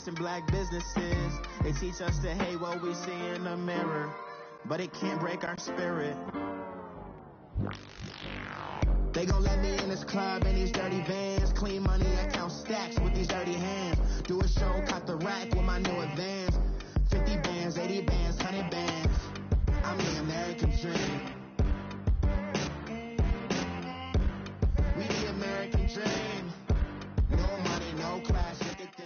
banks and black businesses. They teach us to hate what we see in the mirror, but it can't break our spirit. They gon' let me in this club in these dirty vans. Clean money, I count stacks with these dirty hands. Do a show, cop the rack with my new advance. 50 bands, 80 bands, 100 bands. I'm the American dream. We the American dream. No money, no class, look at them.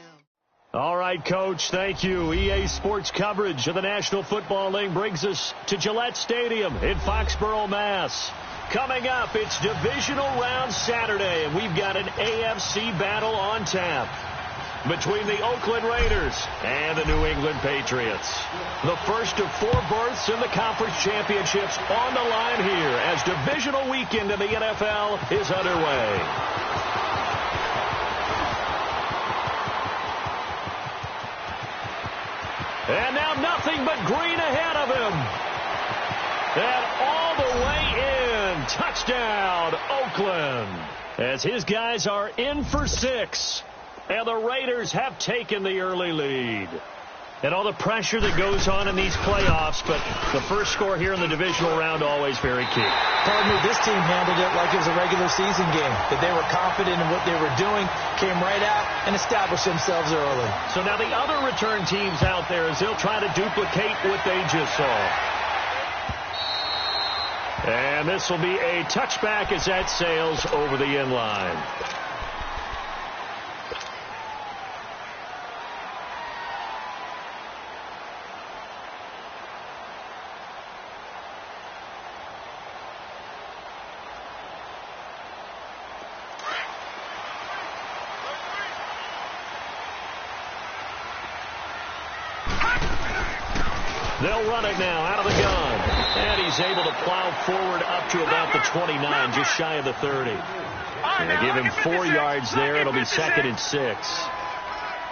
All right, Coach, thank you. EA Sports coverage of the National Football League brings us to Gillette Stadium in Foxborough, Mass. Coming up, it's Divisional Round Saturday, and we've got an AFC battle on tap between the Oakland Raiders and the New England Patriots. The first of 4 berths in the conference championships on the line here as divisional weekend in the NFL is underway. And now nothing but green ahead of him. And all the way in. Touchdown, Oakland. As his guys are in for 6. And the Raiders have taken the early lead. And all the pressure that goes on in these playoffs, but the first score here in the divisional round always very key. Pardon me, this team handled it like it was a regular season game. That they were confident in what they were doing, came right out and established themselves early. So now the other return teams out there as they'll try to duplicate what they just saw. And this will be a touchback as that sails over the end line. They'll run it now out of the gun. And he's able to plow forward up to about the 29, just shy of the 30. And they give him 4 yards there. It'll be 2nd and 6.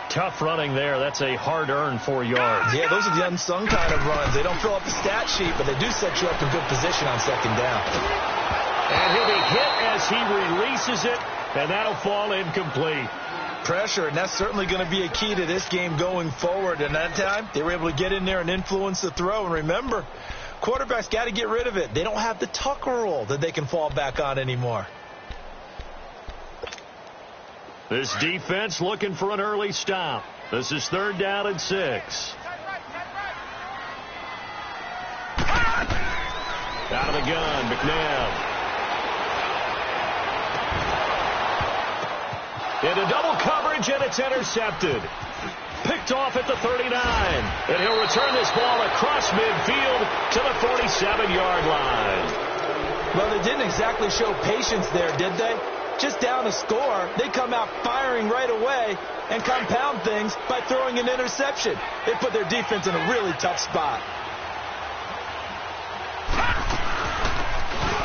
Tough running there. That's a hard-earned 4 yards. Yeah, those are the unsung kind of runs. They don't fill up the stat sheet, but they do set you up in good position on 2nd down. And he'll be hit as he releases it, and that'll fall incomplete. Pressure, and that's certainly going to be a key to this game going forward. And that time, they were able to get in there and influence the throw. And remember, quarterbacks got to get rid of it. They don't have the Tucker rule that they can fall back on anymore. This defense looking for an early stop. This is 3rd down and 6. Out of the gun, McNabb. Into double coverage, and it's intercepted. Picked off at the 39. And he'll return this ball across midfield to the 47-yard line. Well, they didn't exactly show patience there, did they? Just down a score, they come out firing right away and compound things by throwing an interception. They put their defense in a really tough spot.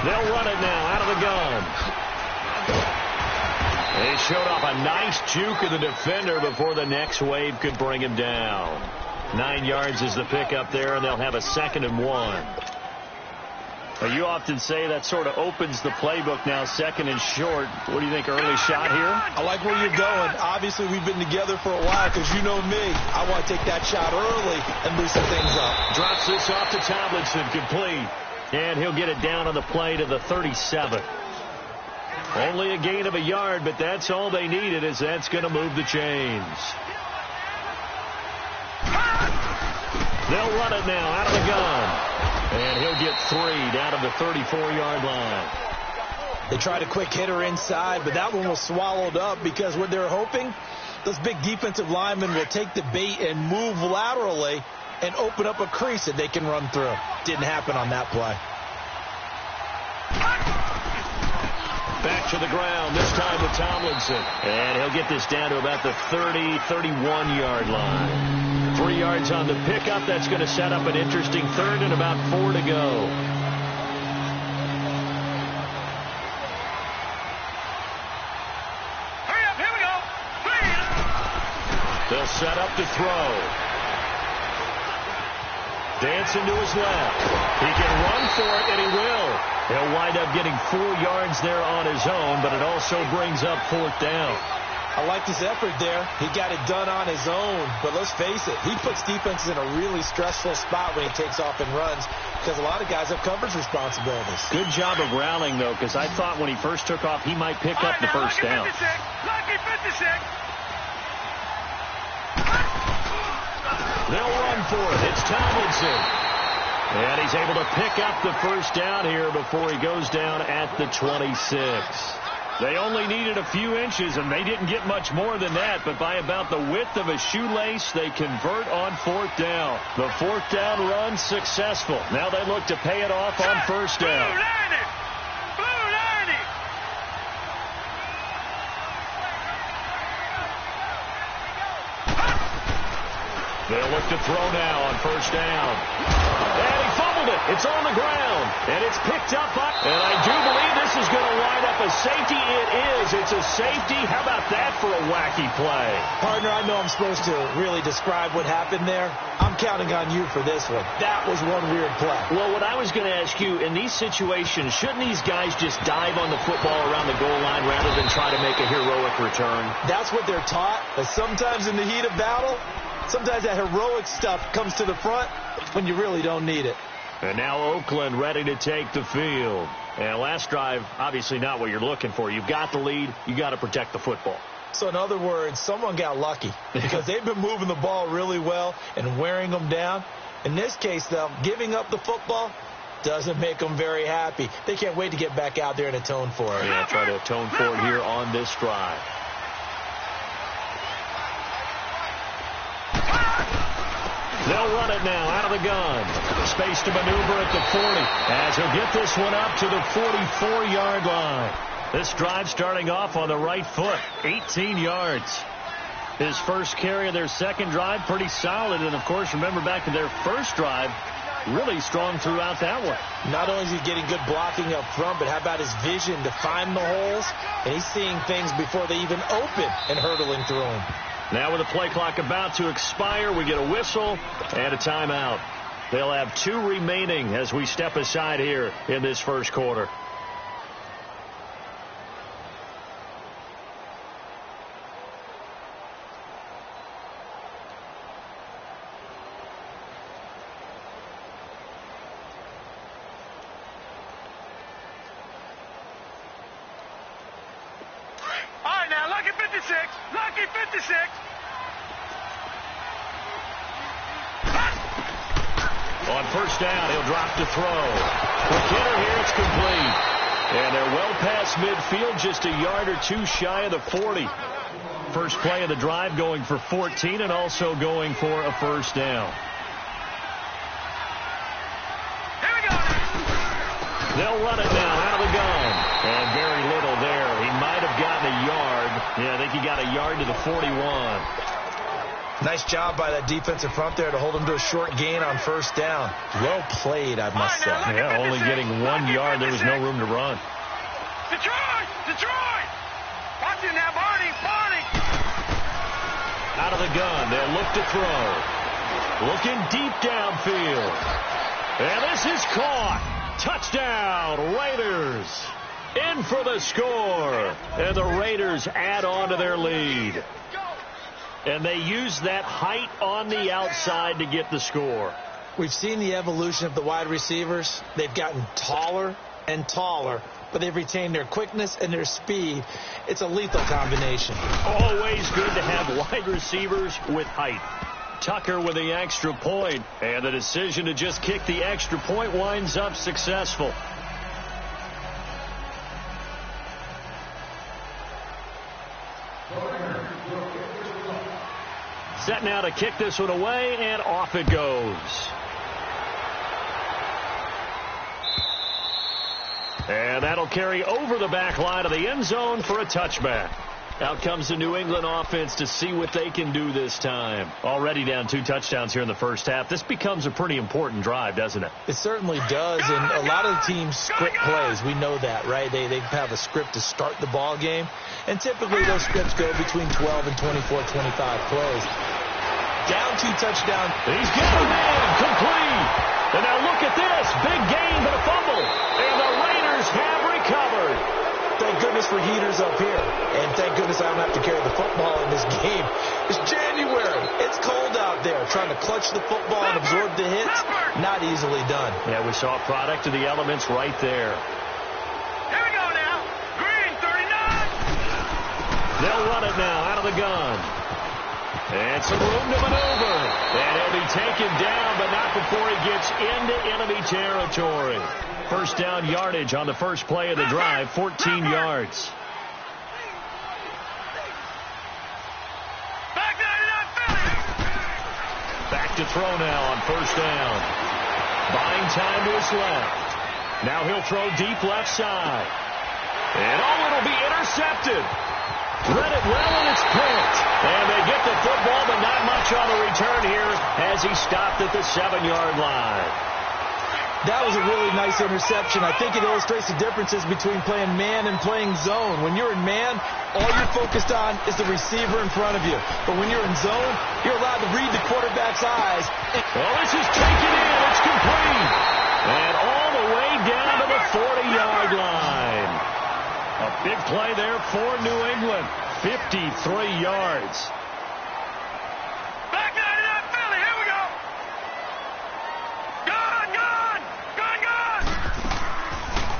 They'll run it now out of the gun. They showed off a nice juke of the defender before the next wave could bring him down. 9 yards is the pickup there, and they'll have a 2nd and 1. Well, you often say that sort of opens the playbook now, 2nd and short. What do you think, early shot here? I like where you're going. Obviously, we've been together for a while because you know me. I want to take that shot early and loosen things up. Drops this off to Tomlinson, complete. And he'll get it down on the play to the 37. Only a gain of a yard, but that's all they needed, as that's going to move the chains. They'll run it now out of the gun. And he'll get 3 down to the 34-yard line. They tried a quick hitter inside, but that one was swallowed up because what they're hoping, those big defensive linemen will take the bait and move laterally and open up a crease that they can run through. Didn't happen on that play. Back to the ground, this time with Tomlinson. And he'll get this down to about the 30, 31-yard line. 3 yards on the pickup. That's going to set up an interesting 3rd and about 4 to go. Hurry up, here we go. They'll set up to throw. Dancing to his left. He can run for it, and he will. He'll wind up getting 4 yards there on his own, but it also brings up 4th down. I like his effort there. He got it done on his own. But let's face it, he puts defenses in a really stressful spot when he takes off and runs because a lot of guys have coverage responsibilities. Good job of rallying, though, because I thought when he first took off, he might pick up the first down. Lucky 56. They'll run for it. It's Tomlinson. And he's able to pick up the first down here before he goes down at the 26. They only needed a few inches, and they didn't get much more than that. But by about the width of a shoelace, they convert on fourth down. The fourth down run successful. Now they look to pay it off on first down. Blue 90. They'll look to throw now on first down. And he fumbled it. It's on the ground. And it's picked up. And I do believe this is going to wind up a safety. It is. It's a safety. How about that for a wacky play? Partner, I know I'm supposed to really describe what happened there. I'm counting on you for this one. That was one weird play. Well, what I was going to ask you, in these situations, shouldn't these guys just dive on the football around the goal line rather than try to make a heroic return? That's what they're taught. But sometimes in the heat of battle, sometimes that heroic stuff comes to the front when you really don't need it. And now Oakland ready to take the field. And last drive, obviously not what you're looking for. You've got the lead. You got to protect the football. So in other words, someone got lucky because they've been moving the ball really well and wearing them down. In this case, though, giving up the football doesn't make them very happy. They can't wait to get back out there and atone for it. Yeah, try to atone for it here on this drive. They'll run it now out of the gun. Space to maneuver at the 40 as he'll get this one up to the 44-yard line. This drive starting off on the right foot, 18 yards. His first carry of their second drive, pretty solid. And, of course, remember back to their first drive, really strong throughout that one. Not only is he getting good blocking up front, but how about his vision to find the holes? And he's seeing things before they even open and hurtling through them. Now with the play clock about to expire, we get a whistle and a timeout. They'll have 2 remaining as we step aside here in this first quarter. All right, now, lucky 56. Lucky 56. On first down, he'll drop to throw. Quick hitter here, it's complete. And they're well past midfield, just a yard or two shy of the 40. First play of the drive going for 14 and also going for a first down. Here we go. They'll run it now out of the gun. And very little there. He might have gotten a yard. Yeah, I think he got a yard to the 41. Nice job by that defensive front there to hold him to a short gain on first down. Well played, I must say. Yeah, only getting 1 yard. There was no room to run. Detroit! Detroit! Watch it now, Barney! Barney! Out of the gun. They'll look to throw. Looking deep downfield. And this is caught. Touchdown, Raiders. In for the score. And the Raiders add on to their lead. And they use that height on the outside to get the score. We've seen the evolution of the wide receivers. They've gotten taller and taller, but they've retained their quickness and their speed. It's a lethal combination. Always good to have wide receivers with height. Tucker with the extra point, and the decision to just kick the extra point winds up successful. Set now to kick this one away, and off it goes. And that'll carry over the back line of the end zone for a touchback. Out comes the New England offense to see what they can do this time. Already down 2 touchdowns here in the first half. This becomes a pretty important drive, doesn't it? It certainly does, and a lot of the teams script plays. We know that, right? They have a script to start the ball game, and typically those scripts go between 12 and 24, 25 plays. Down 2 touchdowns. He's getting in, complete. And now look at this, big gain but a fumble. And the Raiders have recovered. Thank goodness for heaters up here. And thank goodness I don't have to carry the football in this game. It's January. It's cold out there. Trying to clutch the football and absorb the hits, not easily done. Yeah, we saw a product of the elements right there. Here we go now. Green, 39. They'll run it now out of the gun. And some room to maneuver. And he'll be taken down, but not before he gets into enemy territory. First down yardage on the first play of the drive, 14 yards. Back to throw now on first down. Buying time to his left. Now he'll throw deep left side. And it'll be intercepted. Read it well, and it's picked. And they get the football, but not much on the return here as he stopped at the 7-yard line. That was a really nice interception. I think it illustrates the differences between playing man and playing zone. When you're in man, all you're focused on is the receiver in front of you. But when you're in zone, you're allowed to read the quarterback's eyes. Well, this is taken in. It's complete. And all the way down to the 40-yard line. A big play there for New England. 53 yards. Back 99 Philly. Here we go. Gone.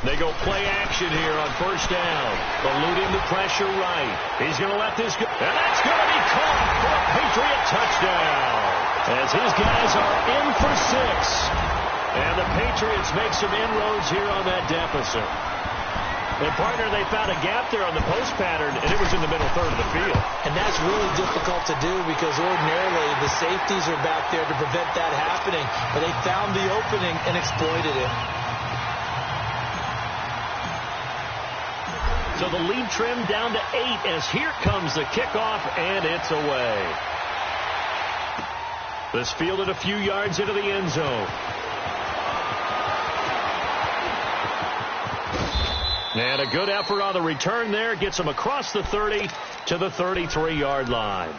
They go play action here on first down. Eluding the pressure right. He's going to let this go. And that's going to be caught for a Patriot touchdown. As his guys are in for 6. And the Patriots make some inroads here on that deficit. And, partner, they found a gap there on the post pattern, and it was in the middle third of the field. And that's really difficult to do because ordinarily the safeties are back there to prevent that happening. But they found the opening and exploited it. So the lead trimmed down to 8 as here comes the kickoff, and it's away. This fielded a few yards into the end zone. And a good effort on the return there. Gets them across the 30 to the 33-yard line.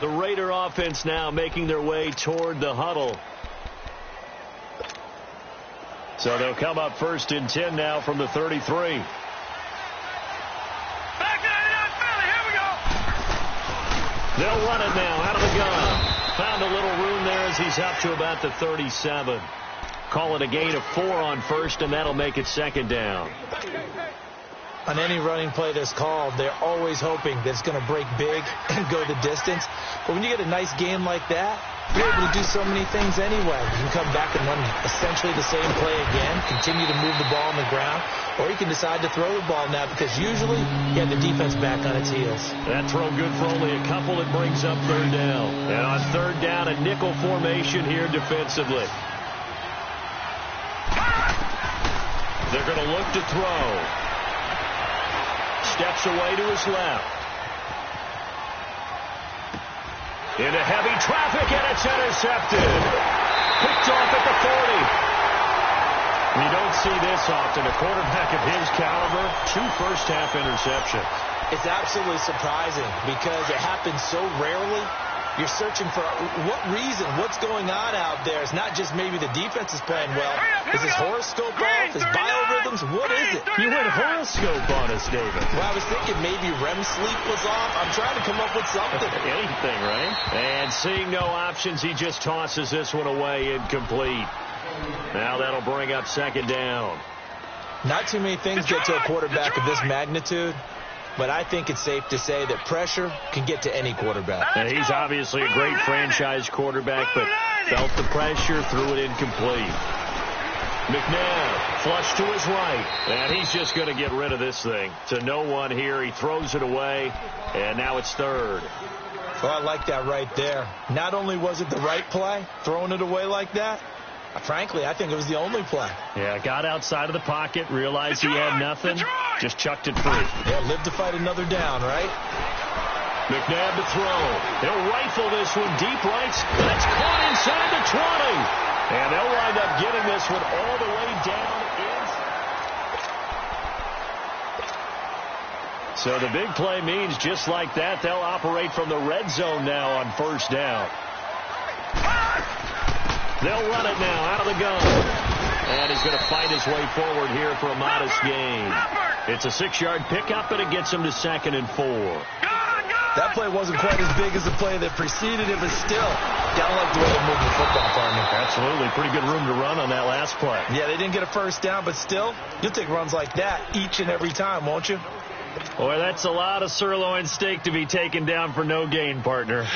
The Raider offense now making their way toward the huddle. So they'll come up first and 10 now from the 33. They'll run it now out of the gun. Found a little room there as he's up to about the 37. Call it a gain of 4 on first, and that'll make it second down. On any running play that's called, they're always hoping that it's going to break big and go the distance. But when you get a nice game like that, you're able to do so many things anyway. You can come back and run essentially the same play again, continue to move the ball on the ground, or you can decide to throw the ball now because usually you have the defense back on its heels. That throw good for only a couple. It brings up third down. And on third down, a nickel formation here defensively. They're going to look to throw. Steps away to his left. Into heavy traffic, and it's intercepted. Picked off at the 40. You don't see this often. A quarterback of his caliber, 2 first-half interceptions. It's absolutely surprising because it happens so rarely. You're searching for what reason, what's going on out there. It's not just maybe the defense is playing well. Is his horoscope off? His biorhythms? What is it? You went horoscope on us, David. Well, I was thinking maybe REM sleep was off. I'm trying to come up with something. Anything, right? And seeing no options, he just tosses this one away incomplete. Now that'll bring up second down. Not too many things get to a quarterback of this magnitude. But I think it's safe to say that pressure can get to any quarterback. And he's obviously a great franchise quarterback, but felt the pressure, threw it incomplete. McNabb, flush to his right, and he's just going to get rid of this thing. To no one here, he throws it away, and now it's third. Well, I like that right there. Not only was it the right play, throwing it away like that, frankly, I think it was the only play. Yeah, got outside of the pocket, realized he had nothing, just chucked it free. Yeah, live to fight another down, right? McNabb to throw. He'll rifle this one deep right. That's caught inside the 20. And they'll wind up getting this one all the way down in. So the big play means just like that, they'll operate from the red zone now on first down. They'll run it now out of the gun. And he's going to fight his way forward here for a modest gain. It's a 6-yard pickup, and it gets them to 2nd and 4. That play wasn't quite as big as the play that preceded it, but still, gotta like the way they moved the football, partner. Absolutely. Pretty good room to run on that last play. Yeah, they didn't get a first down, but still, you'll take runs like that each and every time, won't you? Boy, that's a lot of sirloin steak to be taken down for no gain, partner.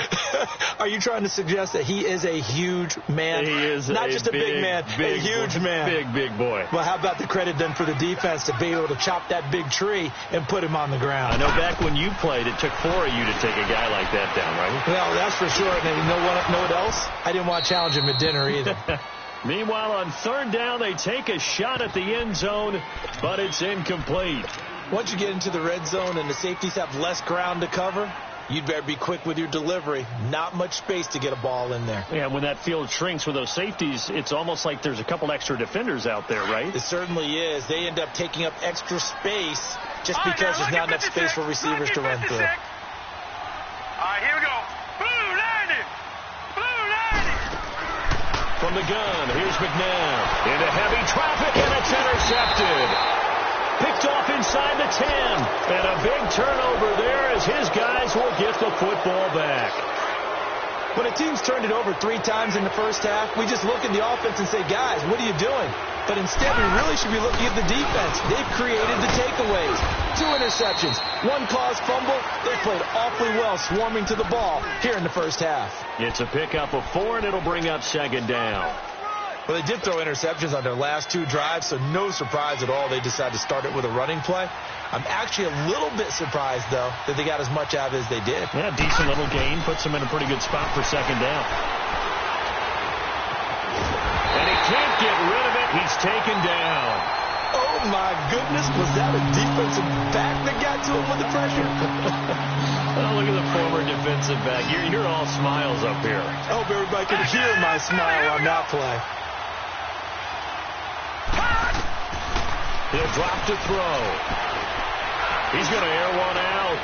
Are you trying to suggest that he is a huge man? He is not just a big man, a huge man. Big boy. Well, how about the credit then for the defense to be able to chop that big tree and put him on the ground? I know back when you played, it took 4 of you to take a guy like that down, right? Well, that's for sure. And you know what else? I didn't want to challenge him at dinner either. Meanwhile, on 3rd down, they take a shot at the end zone, but it's incomplete. Once you get into the red zone and the safeties have less ground to cover, you'd better be quick with your delivery. Not much space to get a ball in there. Yeah, when that field shrinks with those safeties, it's almost like there's a couple extra defenders out there, right? It certainly is. They end up taking up extra space just because there's not enough space for receivers to run through. All right, here we go. Blue 90. Blue 90. From the gun, here's McNabb. Into heavy traffic, and it's intercepted. Picked off inside the 10. And a big turnover there as his guys will get the football back. When a team's turned it over 3 times in the first half, we just look at the offense and say, guys, what are you doing? But instead, we really should be looking at the defense. They've created the takeaways. 2 interceptions, 1 caused fumble. They played awfully well swarming to the ball here in the first half. It's a pickup of 4, and it'll bring up 2nd down. Well, they did throw interceptions on their last 2 drives, so no surprise at all they decided to start it with a running play. I'm actually a little bit surprised, though, that they got as much out of it as they did. Yeah, decent little gain. Puts them in a pretty good spot for 2nd down. And he can't get rid of it. He's taken down. Oh, my goodness. Was that a defensive back that got to him with the pressure? Oh, look at the former defensive back. You're all smiles up here. I hope everybody can hear my smile on that play. He'll drop to throw. He's going to air one out.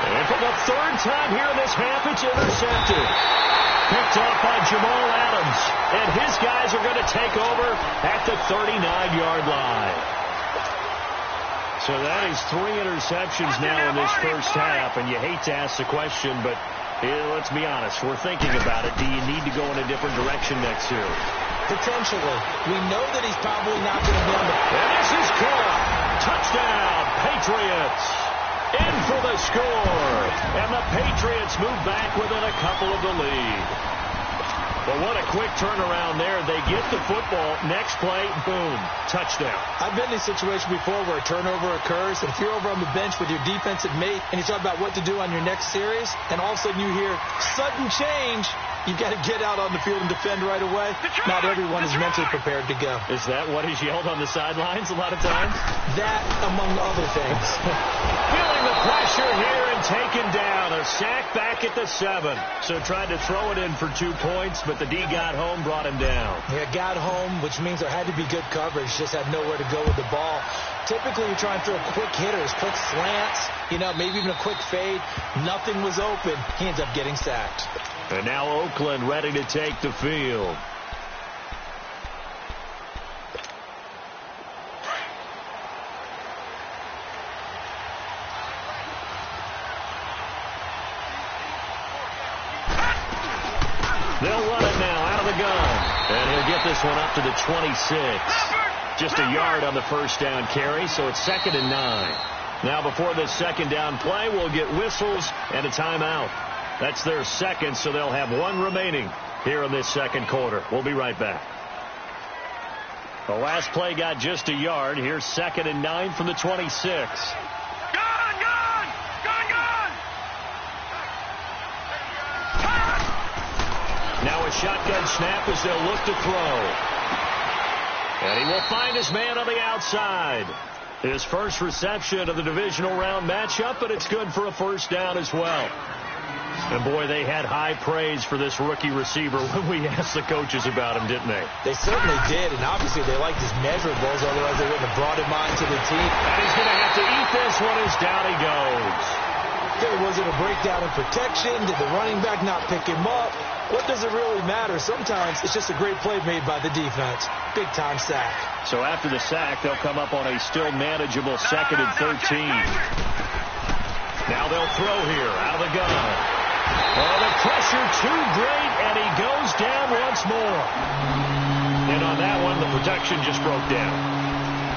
And for the 3rd time here in this half, it's intercepted. Picked off by Jamal Adams. And his guys are going to take over at the 39-yard line. So that is 3 interceptions now in this first half. And you hate to ask the question, but let's be honest. We're thinking about it. Do you need to go in a different direction next year? Potentially. We know that he's probably not going to win. And this is caught. Touchdown, Patriots. In for the score. And the Patriots move back within a couple of the lead. But what a quick turnaround there. They get the football. Next play, boom, touchdown. I've been in a situation before where a turnover occurs. And if you're over on the bench with your defensive mate and you talk about what to do on your next series, and all of a sudden you hear sudden change, you've got to get out on the field and defend right away. Not everyone is mentally prepared to go. Is that what is yelled on the sidelines a lot of times? That, among other things. Feeling the pressure here and taken down. A sack back at the 7. So tried to throw it in for 2 points, but the D got home, brought him down. Yeah, got home, which means there had to be good coverage. Just had nowhere to go with the ball. Typically, you try and throw quick hitters, quick slants, maybe even a quick fade. Nothing was open. He ends up getting sacked. And now Oakland ready to take the field. They'll run it now out of the gun. And he'll get this one up to the 26. Just a yard on the first down carry, so it's 2nd and 9. Now before this 2nd down play, we'll get whistles and a timeout. That's their 2nd, so they'll have 1 remaining here in this 2nd quarter. We'll be right back. The last play got just a yard. Here's 2nd and 9 from the 26. Now a shotgun snap as they'll look to throw. And he will find his man on the outside. His first reception of the divisional round matchup, but it's good for a first down as well. And, boy, they had high praise for this rookie receiver when we asked the coaches about him, didn't they? They certainly did, and obviously they liked his measurables, otherwise they wouldn't have brought him on to the team. And he's going to have to eat this one as down he goes. Okay, was it a breakdown in protection? Did the running back not pick him up? What does it really matter? Sometimes it's just a great play made by the defense. Big-time sack. So after the sack, they'll come up on a still manageable 2nd and 13. Now they'll throw here out of the gun. Oh, the pressure too great, and he goes down once more. And on that one, the protection just broke down.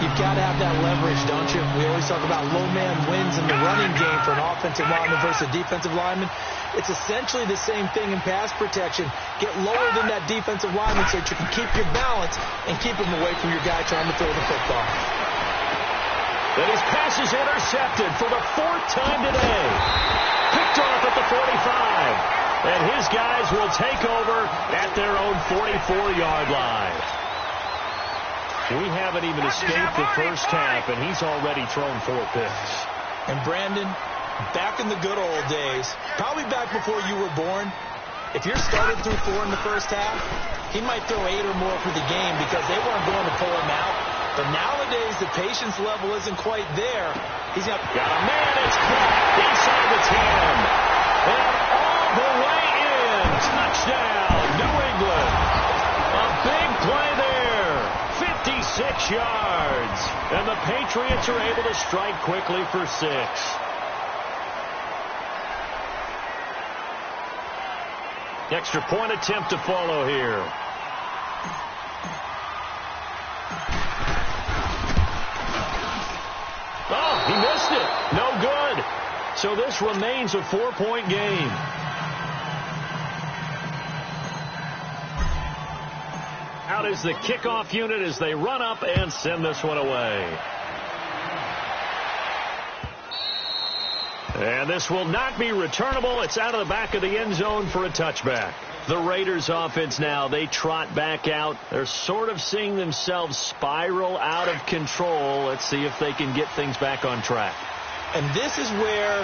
You've got to have that leverage, don't you? We always talk about low man wins in the running game for an offensive lineman versus a defensive lineman. It's essentially the same thing in pass protection. Get lower than that defensive lineman so that you can keep your balance and keep him away from your guy trying to throw the football. But his pass is intercepted for the 4th time today. Picked off at the 45. And his guys will take over at their own 44-yard line. We haven't even escaped the first half, and he's already thrown 4 picks. And Brandon, back in the good old days, probably back before you were born, if you're started through 4 in the first half, he might throw 8 or more for the game because they weren't going to pull him out. But nowadays, the patience level isn't quite there. He's got a man. It's caught inside the 10. And all the way in. Touchdown, New England. A big play there. 56 yards. And the Patriots are able to strike quickly for 6. Extra point attempt to follow here. Oh, he missed it. No good. So this remains a 4-point game. Out is the kickoff unit as they run up and send this one away. And this will not be returnable. It's out of the back of the end zone for a touchback. The Raiders offense now, they trot back out. They're sort of seeing themselves spiral out of control. Let's see if they can get things back on track. And this is where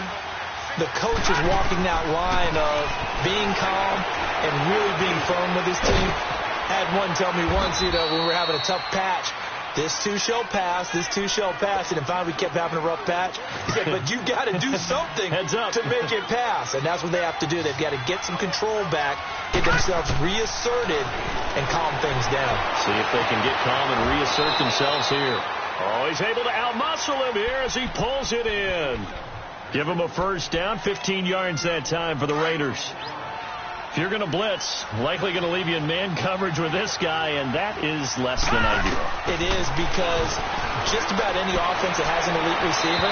the coach is walking that line of being calm and really being firm with his team. Had one tell me once, when we were having a tough patch, this too shall pass, this too shall pass. And finally we kept having a rough patch. He said, but you've got to do something to make it pass. And that's what they have to do. They've got to get some control back, get themselves reasserted, and calm things down. See if they can get calm and reassert themselves here. Oh, he's able to outmuscle him here as he pulls it in. Give him a first down, 15 yards that time for the Raiders. If you're going to blitz, likely going to leave you in man coverage with this guy, and that is less than ideal. It is because just about any offense that has an elite receiver,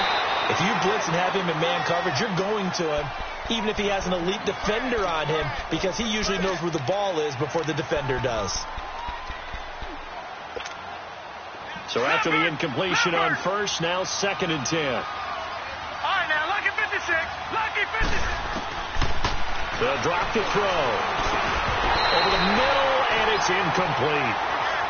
if you blitz and have him in man coverage, you're going to him, even if he has an elite defender on him, because he usually knows where the ball is before the defender does. So after the incompletion on first, now 2nd and 10. All right, now, lucky 56. Lucky 56. They'll drop the throw. Over the middle, and it's incomplete.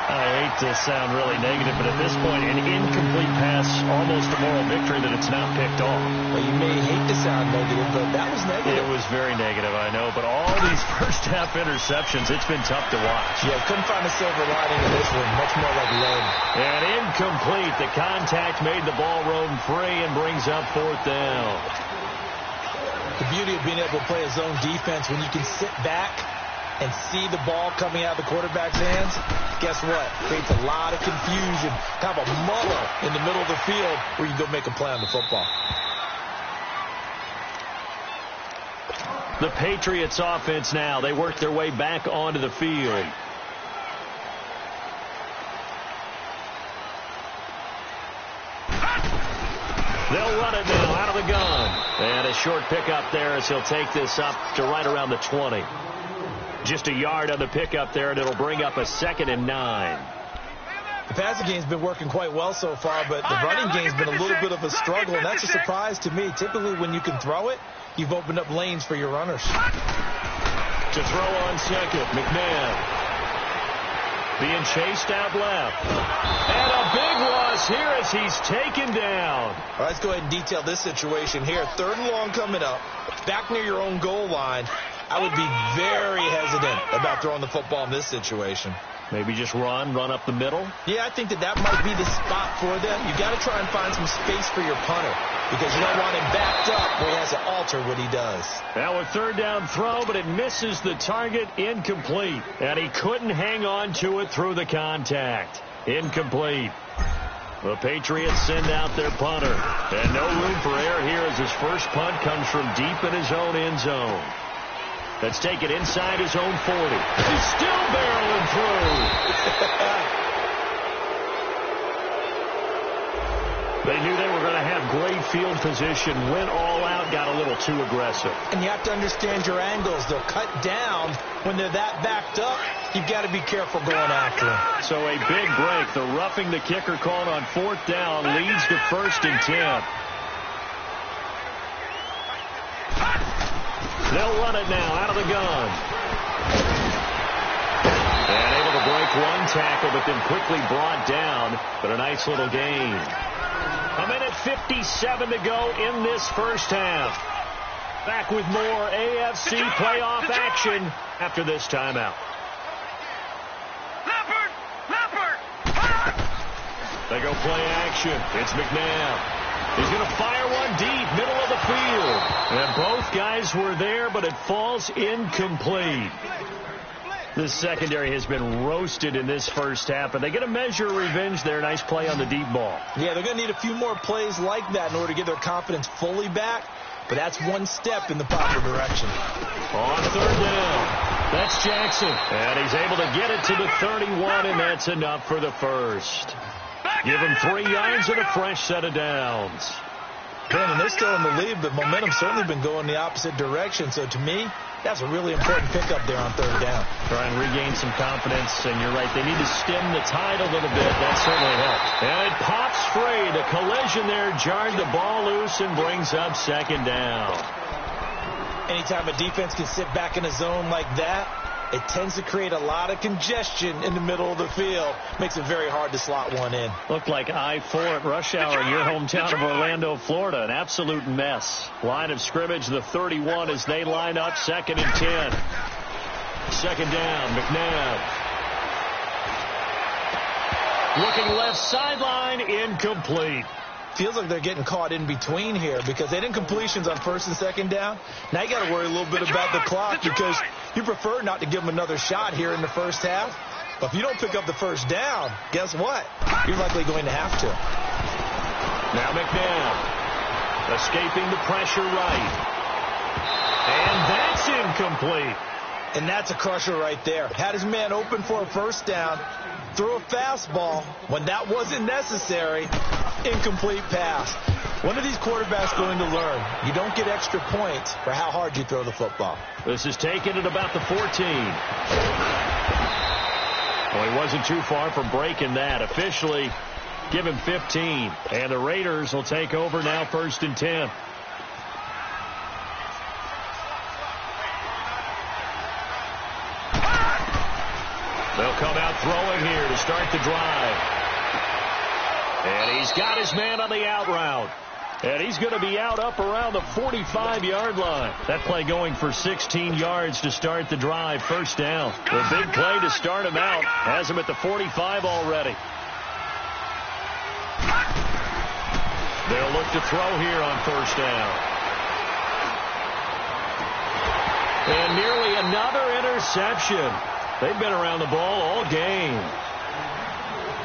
I hate to sound really negative, but at this point, an incomplete pass, almost a moral victory that it's not picked off. Well, you may hate to sound negative, but that was negative. It was very negative, I know, but all these first-half interceptions, it's been tough to watch. Yeah, couldn't find a silver lining in this one. Much more like lead. And incomplete. The contact made the ball roam free and brings up 4th down. The beauty of being able to play a zone defense when you can sit back and see the ball coming out of the quarterback's hands, guess what? Creates a lot of confusion, kind of a muddle in the middle of the field where you can go make a play on the football. The Patriots offense now, they work their way back onto the field. They'll run it now out of the gun. And a short pickup there as he'll take this up to right around the 20. Just a yard on the pickup there, and it'll bring up a 2nd and 9. The passing game's been working quite well so far, but the running game's been a little bit of a struggle, and that's a surprise to me. Typically, when you can throw it, you've opened up lanes for your runners. To throw on second, McMahon. Being chased out left. And a big loss here as he's taken down. All right, let's go ahead and detail this situation here. 3rd and long coming up. Back near your own goal line. I would be very hesitant about throwing the football in this situation. Maybe just run up the middle? Yeah, I think that might be the spot for them. You got to try and find some space for your punter because you don't want him backed up where he has to alter what he does. Now a third down throw, but it misses the target. Incomplete. And he couldn't hang on to it through the contact. Incomplete. The Patriots send out their punter. And no room for error here as his first punt comes from deep in his own end zone. Let's take it inside his own 40. He's still barreling through. They knew they were going to have great field position, went all out, got a little too aggressive. And you have to understand your angles. They'll cut down when they're that backed up. You've got to be careful going after them. So a big break. The roughing the kicker called on fourth down leads to 1st and 10. They'll run it now out of the gun. And able to break one tackle, but then quickly brought down. But a nice little gain. A minute 57 to go in this first half. Back with more AFC playoff action after this timeout. They go play action. It's McNabb. He's going to fire one deep, middle of the field. And both guys were there, but it falls incomplete. This secondary has been roasted in this first half, and they get a measure of revenge there. Nice play on the deep ball. Yeah, they're going to need a few more plays like that in order to get their confidence fully back, but that's one step in the proper direction. On third down, that's Jackson. And he's able to get it to the 31, and that's enough for the first. Give him 3 yards and a fresh set of downs. Brandon, they're still in the lead, but momentum's certainly been going the opposite direction. So to me, that's a really important pickup there on third down. Try and regain some confidence, and you're right. They need to stem the tide a little bit. That certainly helps. And it pops free. The collision there jarred the ball loose and brings up 2nd down. Anytime a defense can sit back in a zone like that, it tends to create a lot of congestion in the middle of the field. Makes it very hard to slot one in. Looked like I-4 at rush hour in your hometown of Orlando, Florida. An absolute mess. Line of scrimmage, the 31 as they line up 2nd and 10. 2nd down, McNabb. Looking left sideline, incomplete. Feels like they're getting caught in between here because they didn't completions on 1st and 2nd down. Now you got to worry a little bit about the clock because you prefer not to give them another shot here in the first half. But if you don't pick up the first down, guess what? You're likely going to have to. Now McNabb escaping the pressure right. And that's incomplete. And that's a crusher right there. Had his man open for a first down, threw a fastball when that wasn't necessary. Incomplete pass. When are these quarterbacks going to learn? You don't get extra points for how hard you throw the football. This is taken at about the 14. Well, he wasn't too far from breaking that. Officially, give him 15. And the Raiders will take over now 1st and 10. They'll come out throwing here to start the drive. And he's got his man on the out route. And he's going to be out up around the 45-yard line. That play going for 16 yards to start the drive. 1st down. The big play to start him out. Has him at the 45 already. They'll look to throw here on 1st down. And nearly another interception. They've been around the ball all game.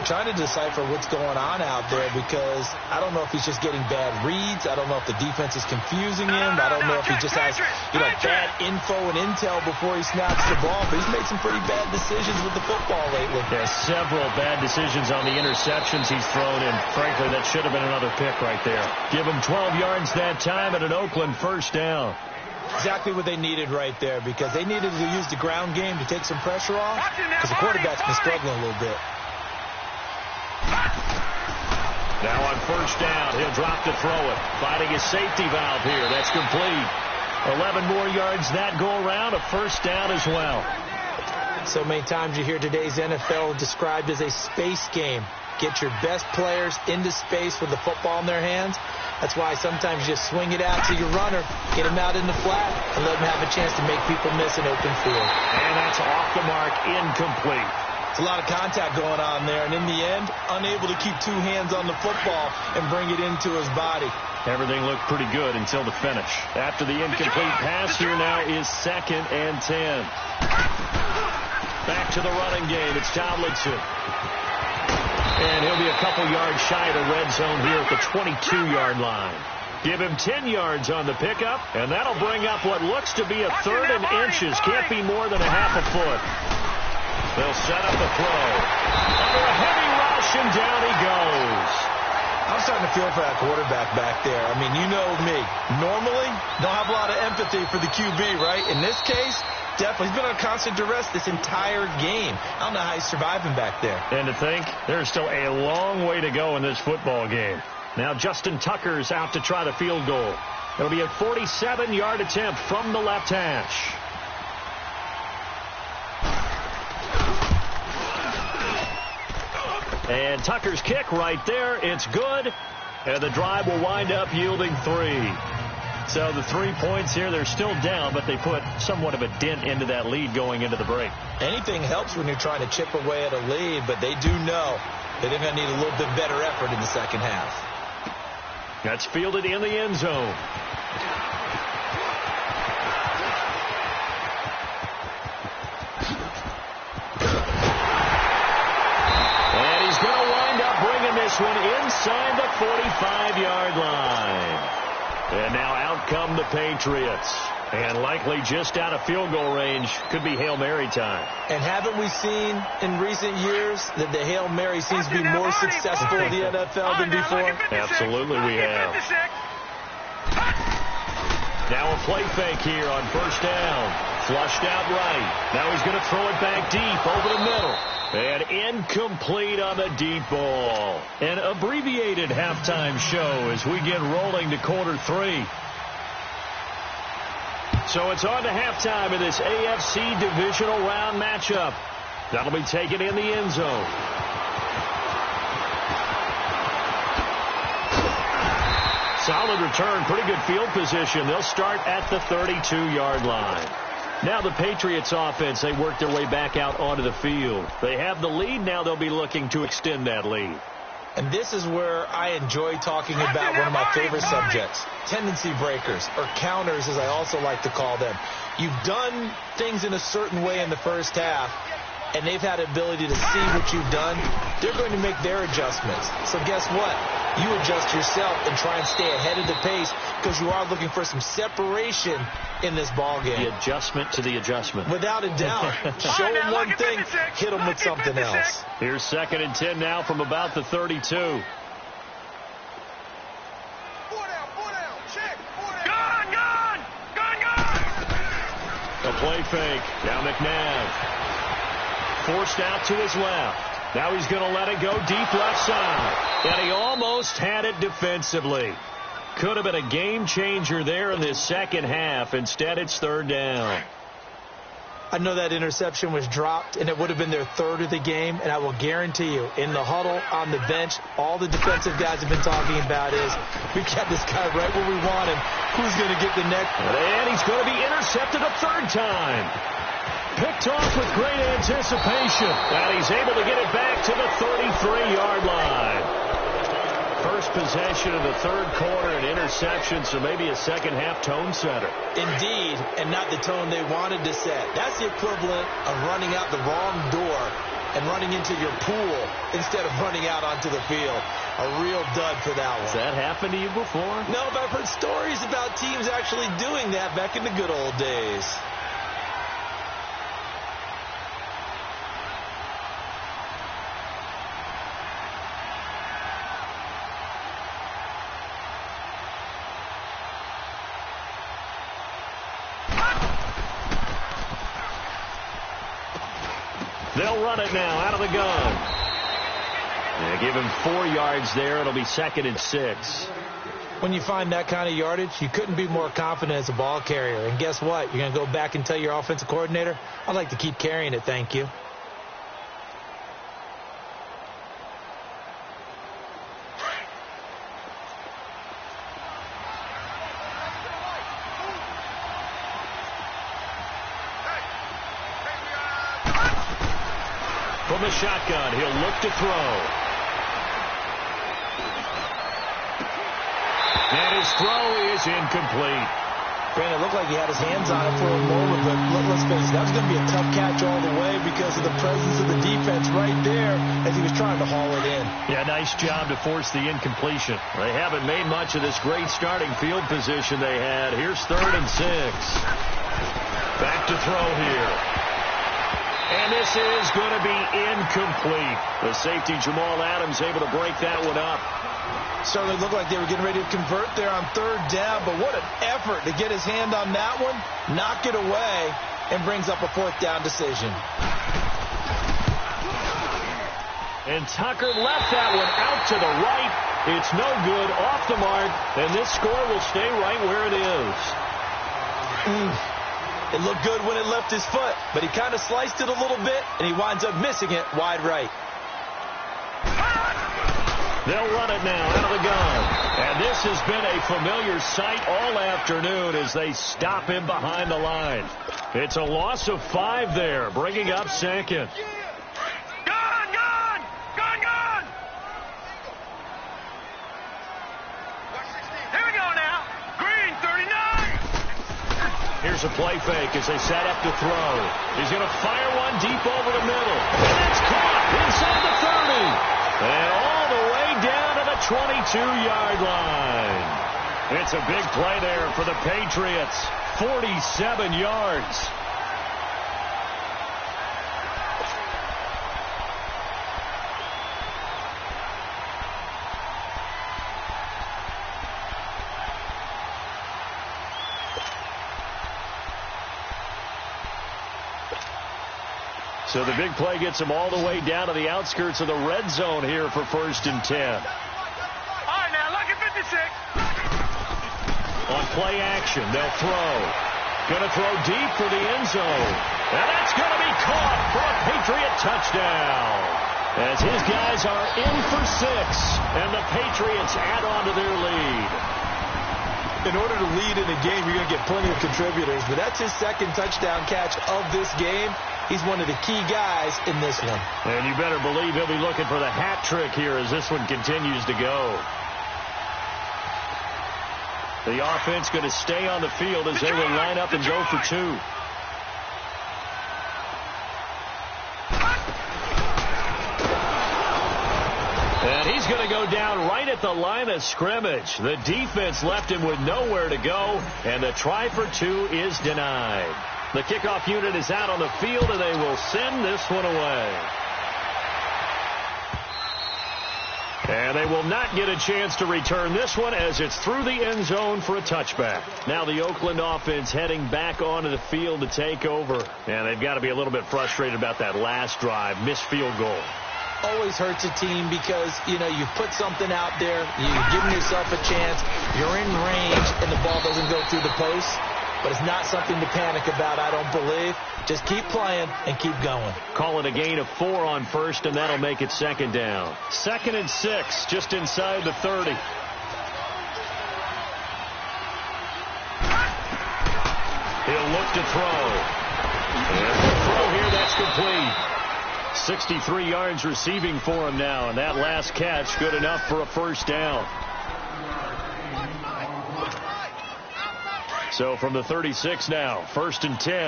Trying to decipher what's going on out there because I don't know if he's just getting bad reads. I don't know if the defense is confusing him. I don't know if he just has, bad info and intel before he snaps the ball. But he's made some pretty bad decisions with the football lately. There's several bad decisions on the interceptions he's thrown, and frankly, that should have been another pick right there. Give him 12 yards that time at an Oakland 1st down. Exactly what they needed right there because they needed to use the ground game to take some pressure off because the quarterback's been struggling a little bit. Now on 1st down, he'll drop to throw it. Finding his safety valve here. That's complete. 11 more yards that go around. A 1st down as well. So many times you hear today's NFL described as a space game. Get your best players into space with the football in their hands. That's why sometimes you just swing it out to your runner, get him out in the flat, and let him have a chance to make people miss an open field. And that's off the mark, incomplete. It's a lot of contact going on there, and in the end, unable to keep two hands on the football and bring it into his body. Everything looked pretty good until the finish. After the incomplete pass, here now is 2nd and 10. Back to the running game. It's Tomlinson. And he'll be a couple yards shy of the red zone here at the 22-yard line. Give him 10 yards on the pickup, and that'll bring up what looks to be a 3rd and inches. Can't be more than a half a foot. They'll set up the throw. Under a heavy rush, and down he goes. I'm starting to feel for that quarterback back there. I mean, you know me. Normally, don't have a lot of empathy for the QB, right? In this case, definitely. He's been on constant duress this entire game. I don't know how he's surviving back there. And to think, there's still a long way to go in this football game. Now Justin Tucker's out to try the field goal. It'll be a 47-yard attempt from the left hash. And Tucker's kick right there. It's good. And the drive will wind up yielding 3. So the 3 points here, they're still down, but they put somewhat of a dent into that lead going into the break. Anything helps when you're trying to chip away at a lead, but they do know that they're going to need a little bit better effort in the second half. That's fielded in the end zone. And he's going to wind up bringing this one inside the 45-yard line. And now out come the Patriots. And likely just out of field goal range. Could be Hail Mary time. And haven't we seen in recent years that the Hail Mary seems to be more successful in the NFL than before? Absolutely we have. Now a play fake here on 1st down. Flushed out right. Now he's going to throw it back deep over the middle. And incomplete on the deep ball. An abbreviated halftime show as we get rolling to quarter 3. So it's on to halftime in this AFC divisional round matchup. That'll be taken in the end zone. Solid return, pretty good field position. They'll start at the 32-yard line. Now the Patriots offense, they work their way back out onto the field. They have the lead. Now they'll be looking to extend that lead. And this is where I enjoy talking about one of my favorite subjects, tendency breakers, or counters as I also like to call them. You've done things in a certain way in the first half, and they've had the ability to see what you've done. They're going to make their adjustments. So guess what? You adjust yourself and try and stay ahead of the pace because you are looking for some separation in this ball game. The adjustment to the adjustment. Without a doubt. Show them one thing, hit them with something else. Here's 2nd and 10 now from about the 32. Gun! A play fake. Now McNabb. Forced out to his left. Now he's going to let it go deep left side. And he almost had it defensively. Could have been a game changer there in this second half. Instead, it's 3rd down. I know that interception was dropped, and it would have been their 3rd of the game. And I will guarantee you, in the huddle, on the bench, all the defensive guys have been talking about is, we got this guy right where we want him. Who's going to get the next? And he's going to be intercepted a 3rd time. Picked off with great anticipation. And he's able to get it back to the 33-yard line. First possession of the 3rd quarter, an interception, so maybe a second-half tone setter. Indeed, and not the tone they wanted to set. That's the equivalent of running out the wrong door and running into your pool instead of running out onto the field. A real dud for that one. Has that happened to you before? No, but I've heard stories about teams actually doing that back in the good old days. They'll run it now out of the gun. They give him 4 yards there. It'll be 2nd and 6. When you find that kind of yardage, you couldn't be more confident as a ball carrier. And guess what? You're going to go back and tell your offensive coordinator, I'd like to keep carrying it, thank you. From the shotgun, he'll look to throw. And his throw is incomplete. Brandon, it looked like he had his hands on it for a moment, but let's face it, that was going to be a tough catch all the way because of the presence of the defense right there as he was trying to haul it in. Yeah, nice job to force the incompletion. They haven't made much of this great starting field position they had. Here's 3rd and 6. Back to throw here. And this is going to be incomplete. The safety, Jamal Adams, able to break that one up. Certainly looked like they were getting ready to convert there on 3rd down, but what an effort to get his hand on that one, knock it away, and brings up a 4th down decision. And Tucker left that one out to the right. It's no good, off the mark, and this score will stay right where it is. It looked good when it left his foot, but he kind of sliced it a little bit, and he winds up missing it wide right. They'll run it now out of the gun. And this has been a familiar sight all afternoon as they stop him behind the line. It's a loss of 5 there, bringing up 2nd. Gone! Here we go now. Green, 39. Here's a play fake as they set up to throw. He's going to fire one deep over the middle. And it's caught inside the 30. And all the way down to the 22-yard line. It's a big play there for the Patriots. 47 yards. So the big play gets him all the way down to the outskirts of the red zone here for 1st and 10. All right, now, lucky 56. On play action, they'll throw. Going to throw deep for the end zone. And that's going to be caught for a Patriot touchdown. As his guys are in for 6, and the Patriots add on to their lead. In order to lead in a game, you're going to get plenty of contributors, but that's his 2nd touchdown catch of this game. He's one of the key guys in this one. And you better believe he'll be looking for the hat trick here as this one continues to go. The offense going to stay on the field as they will line up and go for 2. And he's going to go down right at the line of scrimmage. The defense left him with nowhere to go, and the try for 2 is denied. The kickoff unit is out on the field, and they will send this one away. And they will not get a chance to return this one as it's through the end zone for a touchback. Now the Oakland offense heading back onto the field to take over. And they've got to be a little bit frustrated about that last drive, missed field goal. Always hurts a team because, you put something out there, you're giving yourself a chance, you're in range, and the ball doesn't go through the post. But it's not something to panic about, I don't believe. Just keep playing and keep going. Call it a gain of 4 on 1st, and that'll make it 2nd down. 2nd and 6, just inside the 30. He'll look to throw. And the throw here, that's complete. 63 yards receiving for him now, and that last catch good enough for a 1st down. So from the 36 now, 1st and 10. All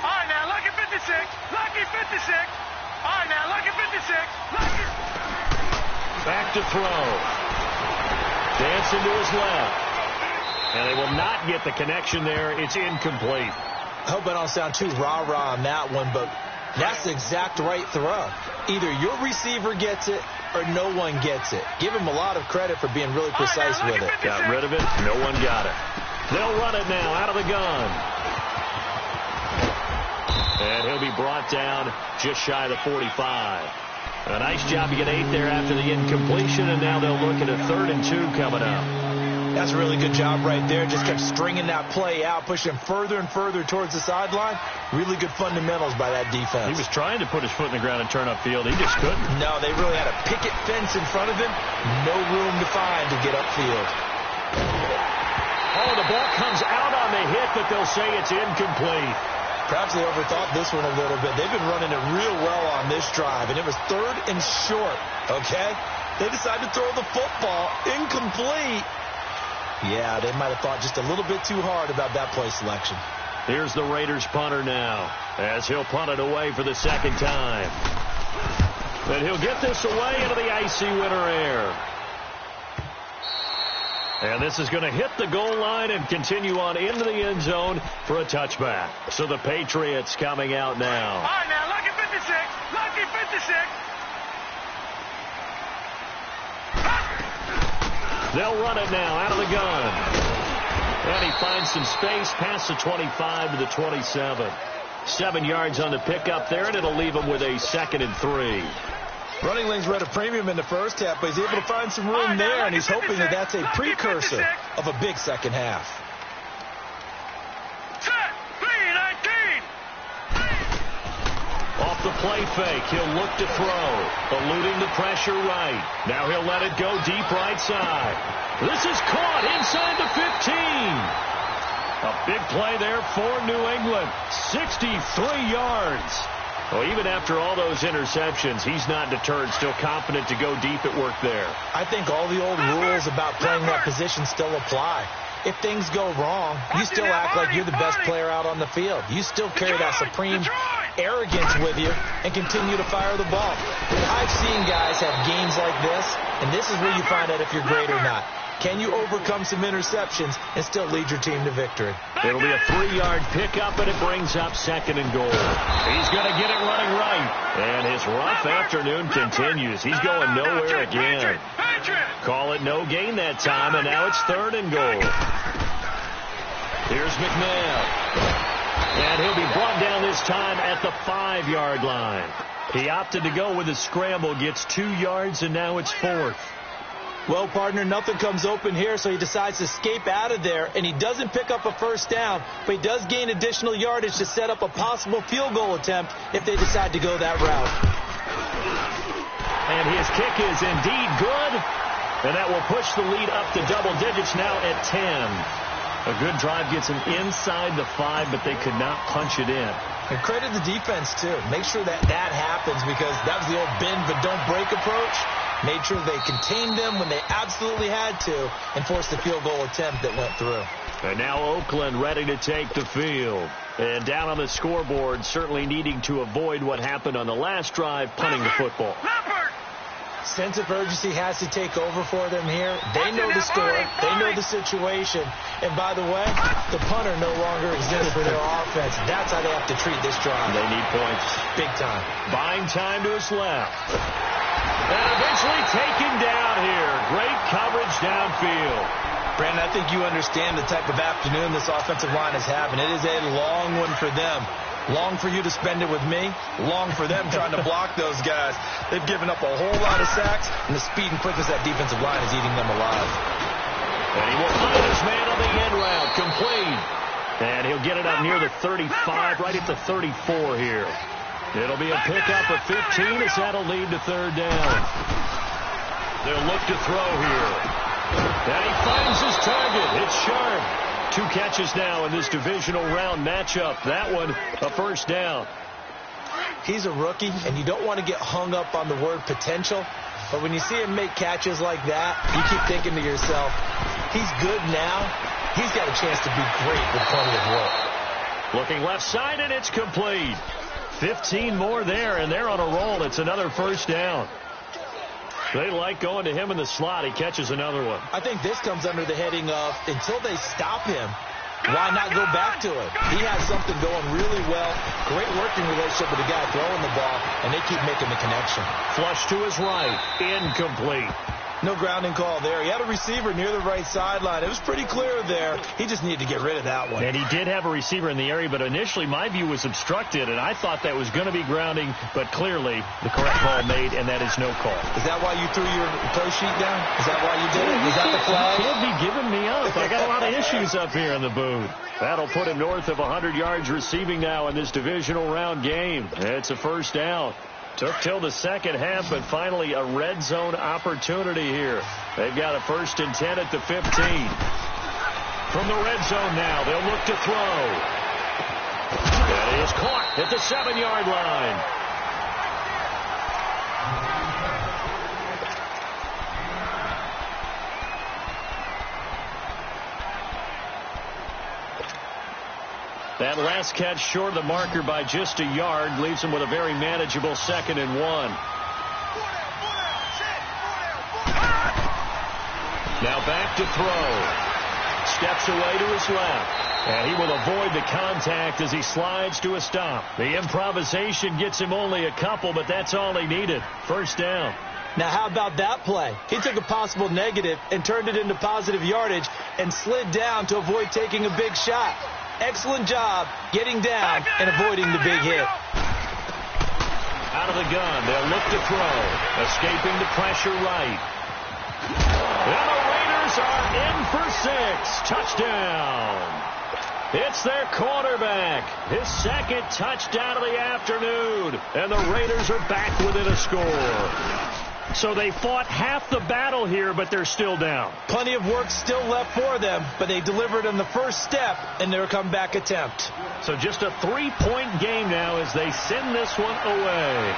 right, now, lucky 56. Lucky 56. All right, now, lucky 56. Lucky. Back to throw. Dancing to his left. And they will not get the connection there. It's incomplete. I hope I don't sound too rah-rah on that one, but that's the exact right throw. Either your receiver gets it or no one gets it. Give him a lot of credit for being really precise with it. Got rid of it. No one got it. They'll run it now out of the gun. And he'll be brought down just shy of the 45. A nice job to get 8 there after the incompletion, and now they'll look at a 3rd and 2 coming up. That's a really good job right there. Just kept stringing that play out, pushing him further and further towards the sideline. Really good fundamentals by that defense. He was trying to put his foot in the ground and turn upfield. He just couldn't. No, they really had a picket fence in front of him. No room to find to get upfield. Oh, the ball comes out on the hit, but they'll say it's incomplete. Perhaps they overthought this one a little bit. They've been running it real well on this drive, and it was 3rd and short, okay? They decided to throw the football incomplete. Yeah, they might have thought just a little bit too hard about that play selection. Here's the Raiders punter now, as he'll punt it away for the 2nd time. But he'll get this away into the icy winter air. And this is going to hit the goal line and continue on into the end zone for a touchback. So the Patriots coming out now. All right, now, lucky 56. Lucky 56. They'll run it now out of the gun. And he finds some space past the 25 to the 27. 7 yards on the pickup there, and it'll leave him with a 2nd and 3. Running lanes were at a premium in the first half, but he's able to find some room there, and he's hoping that that's a precursor of a big second half. Set, 3-19. Off the play fake, he'll look to throw, eluding the pressure right. Now he'll let it go deep right side. This is caught inside the 15. A big play there for New England. 63 yards. Well, even after all those interceptions, he's not deterred, still confident to go deep at work there. I think all the old rules about playing that position still apply. If things go wrong, you still act like you're the best player out on the field. You still carry that supreme arrogance with you and continue to fire the ball. I've seen guys have games like this, and this is where you find out if you're great or not. Can you overcome some interceptions and still lead your team to victory? It'll be a 3-yard pickup, and it brings up 2nd and goal. He's going to get it running right. And his rough afternoon continues. He's going nowhere again. Call it no gain that time, and now it's 3rd and goal. Here's McNabb. And he'll be brought down this time at the 5-yard line. He opted to go with a scramble, gets 2 yards, and now it's 4th. Well, partner, nothing comes open here, so he decides to escape out of there, and he doesn't pick up a first down, but he does gain additional yardage to set up a possible field goal attempt if they decide to go that route. And his kick is indeed good, and that will push the lead up to double digits now at 10. A good drive gets him inside the 5, but they could not punch it in. And credit the defense, too. Make sure that happens, because that was the old bend but don't break approach. Made sure they contained them when they absolutely had to and forced the field goal attempt that went through. And now Oakland ready to take the field. And down on the scoreboard, certainly needing to avoid what happened on the last drive, punting the football. Sense of urgency has to take over for them here. They know the story. They know the situation. And by the way, the punter no longer exists for their offense. That's how they have to treat this drive. They need points. Big time. Buying time to his left. And eventually taken down here. Great coverage downfield. Brandon, I think you understand the type of afternoon this offensive line is having. It is a long one for them. Long for you to spend it with me. Long for them trying to block those guys. They've given up a whole lot of sacks, and the speed and quickness of that defensive line is eating them alive. And he will find his man on the end route. Complete. And he'll get it up near the 35, right at the 34 here. It'll be a pickup of 15 as that'll lead to 3rd down. They'll look to throw here. And he finds his target. It's Sharp. 2 catches now in this divisional round matchup. That one, a 1st down. He's a rookie, and you don't want to get hung up on the word potential. But when you see him make catches like that, you keep thinking to yourself, he's good now. He's got a chance to be great with plenty of work. Looking left side, and it's complete. 15 more there, and they're on a roll. It's another 1st down. They like going to him in the slot. He catches another one. I think this comes under the heading of, until they stop him, why not go back to it? He has something going really well. Great working relationship with the guy throwing the ball, and they keep making the connection. Flush to his right. Incomplete. No grounding call there. He had a receiver near the right sideline. It was pretty clear there. He just needed to get rid of that one. And he did have a receiver in the area, but initially my view was obstructed, and I thought that was going to be grounding, but clearly the correct call made, and that is no call. Is that why you threw your play sheet down? Is that why you did it? Is that the flag? You can't be giving me up. I got a lot of issues up here in the booth. That'll put him north of 100 yards receiving now in this divisional round game. It's a first down. Took till the second half, but finally a red zone opportunity here. They've got a 1st and 10 at the 15. From the red zone now, they'll look to throw. That is caught at the 7-yard line. That last catch short of the marker by just a yard leaves him with a very manageable 2nd and 1. Now back to throw. Steps away to his left. And he will avoid the contact as he slides to a stop. The improvisation gets him only a couple, but that's all he needed. First down. Now, how about that play? He took a possible negative and turned it into positive yardage and slid down to avoid taking a big shot. Excellent job getting down and avoiding the big hit. Out of the gun, they'll look to throw. Escaping the pressure right. And the Raiders are in for 6. Touchdown. It's their quarterback. His 2nd touchdown of the afternoon. And the Raiders are back within a score. So they fought half the battle here, but they're still down. Plenty of work still left for them, but they delivered on the first step in their comeback attempt. So just a 3-point game now as they send this one away.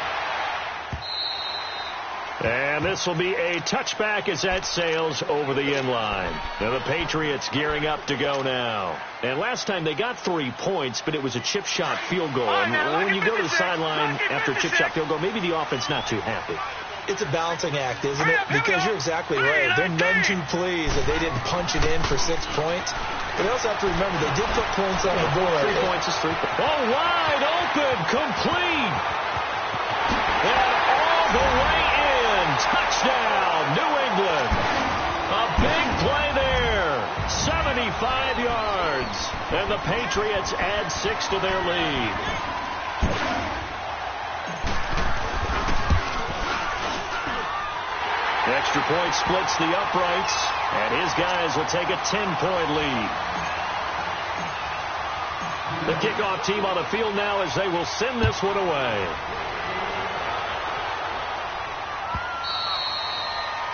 And this will be a touchback as that sails over the end line. Now the Patriots gearing up to go now. And last time they got 3 points, but it was a chip shot field goal. And when you go to the sideline after a chip shot field goal, maybe the offense not too happy. It's a balancing act, isn't it? Because you're exactly right. They're none too pleased that they didn't punch it in for 6 points. But they also have to remember they did put points on the board. 3 points is 3 points. Oh, wide open, complete. And all the way in. Touchdown, New England. A big play there. 75 yards. And the Patriots add 6 to their lead. The extra point splits the uprights, and his guys will take a 10-point lead. The kickoff team on the field now as they will send this one away.